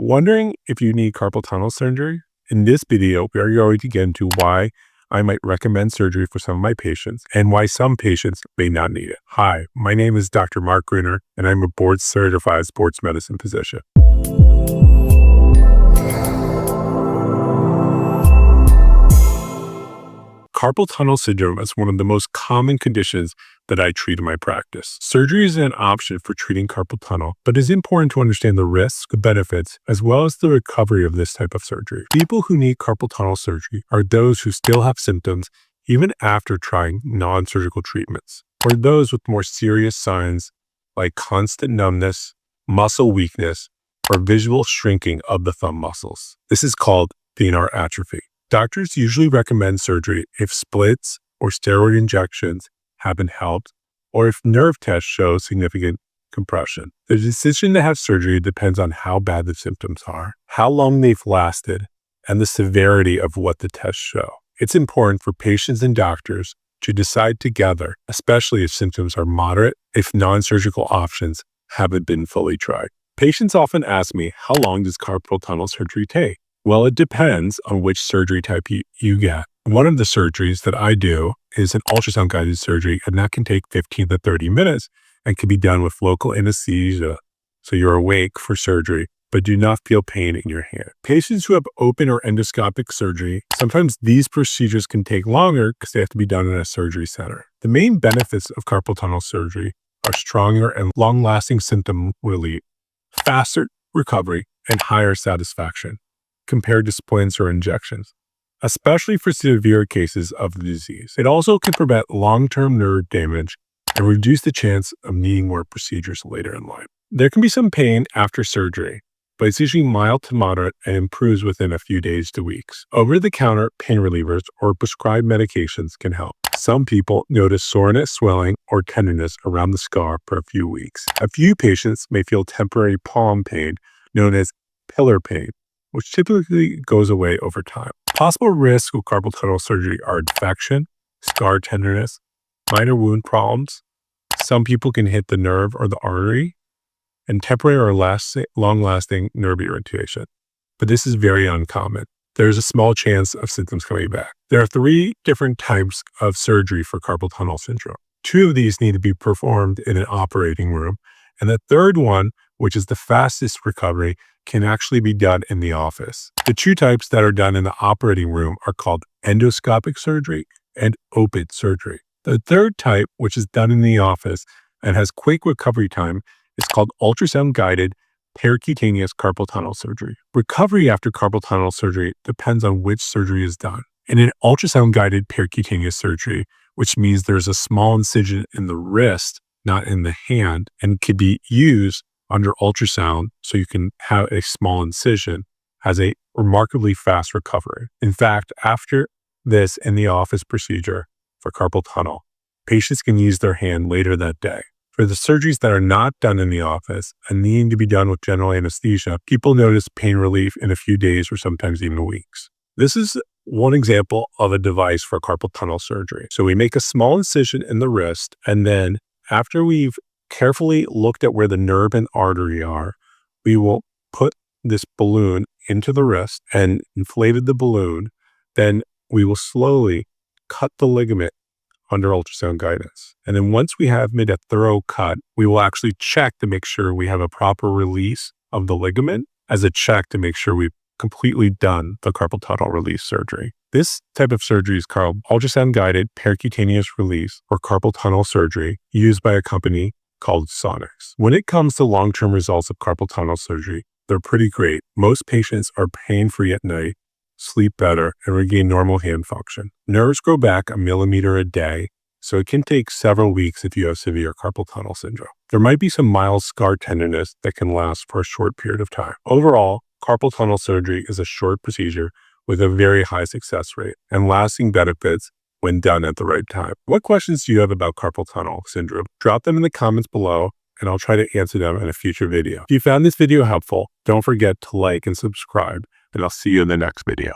Wondering if you need carpal tunnel surgery? In this video, we are going to get into why I might recommend surgery for some of my patients and why some patients may not need it. Hi, my name is Dr. Mark Gruner, and I'm a board-certified sports medicine physician. Carpal tunnel syndrome is one of the most common conditions that I treat in my practice. Surgery is an option for treating carpal tunnel, but it's important to understand the risks, the benefits, as well as the recovery of this type of surgery. People who need carpal tunnel surgery are those who still have symptoms even after trying non-surgical treatments, or those with more serious signs like constant numbness, muscle weakness, or visual shrinking of the thumb muscles. This is called thenar atrophy. Doctors usually recommend surgery if splits or steroid injections haven't helped, or if nerve tests show significant compression. The decision to have surgery depends on how bad the symptoms are, how long they've lasted, and the severity of what the tests show. It's important for patients and doctors to decide together, especially if symptoms are moderate, if non-surgical options haven't been fully tried. Patients often ask me, how long does carpal tunnel surgery take? Well, it depends on which surgery type you get. One of the surgeries that I do is an ultrasound-guided surgery, and that can take 15 to 30 minutes and can be done with local anesthesia, so you're awake for surgery, but do not feel pain in your hand. Patients who have open or endoscopic surgery, sometimes these procedures can take longer because they have to be done in a surgery center. The main benefits of carpal tunnel surgery are stronger and long-lasting symptom relief, faster recovery, and higher satisfaction compared to splints or injections, especially for severe cases of the disease. It also can prevent long-term nerve damage and reduce the chance of needing more procedures later in life. There can be some pain after surgery, but it's usually mild to moderate and improves within a few days to weeks. Over-the-counter pain relievers or prescribed medications can help. Some people notice soreness, swelling, or tenderness around the scar for a few weeks. A few patients may feel temporary palm pain, known as pillar pain, which typically goes away over time. Possible risks of carpal tunnel surgery are infection, scar tenderness, minor wound problems. Some people can hit the nerve or the artery, and temporary or long-lasting nerve irritation. But this is very uncommon. There's a small chance of symptoms coming back. There are 3 different types of surgery for carpal tunnel syndrome. 2 of these need to be performed in an operating room, and the third one, which is the fastest recovery, can actually be done in the office. The 2 types that are done in the operating room are called endoscopic surgery and open surgery. The third type, which is done in the office and has quick recovery time, is called ultrasound-guided percutaneous carpal tunnel surgery. Recovery after carpal tunnel surgery depends on which surgery is done. In an ultrasound-guided percutaneous surgery, which means there's a small incision in the wrist, not in the hand, and could be used under ultrasound so you can have a small incision, has a remarkably fast recovery. In fact, after this in the office procedure for carpal tunnel, patients can use their hand later that day. For the surgeries that are not done in the office and needing to be done with general anesthesia, people notice pain relief in a few days or sometimes even weeks. This is one example of a device for carpal tunnel surgery. So we make a small incision in the wrist, and then after we've carefully looked at where the nerve and artery are, we will put this balloon into the wrist and inflated the balloon. Then we will slowly cut the ligament under ultrasound guidance. And then once we have made a thorough cut, we will actually check to make sure we have a proper release of the ligament as a check to make sure we've completely done the carpal tunnel release surgery. This type of surgery is called ultrasound-guided percutaneous release or carpal tunnel surgery, used by a company called Sonics. When it comes to long-term results of carpal tunnel surgery, they're pretty great. Most patients are pain-free at night, sleep better, and regain normal hand function. Nerves grow back 1 millimeter a day, so it can take several weeks if you have severe carpal tunnel syndrome. There might be some mild scar tenderness that can last for a short period of time. Overall, carpal tunnel surgery is a short procedure with a very high success rate and lasting benefits when done at the right time. What questions do you have about carpal tunnel syndrome? Drop them in the comments below, and I'll try to answer them in a future video. If you found this video helpful, don't forget to like and subscribe, and I'll see you in the next video.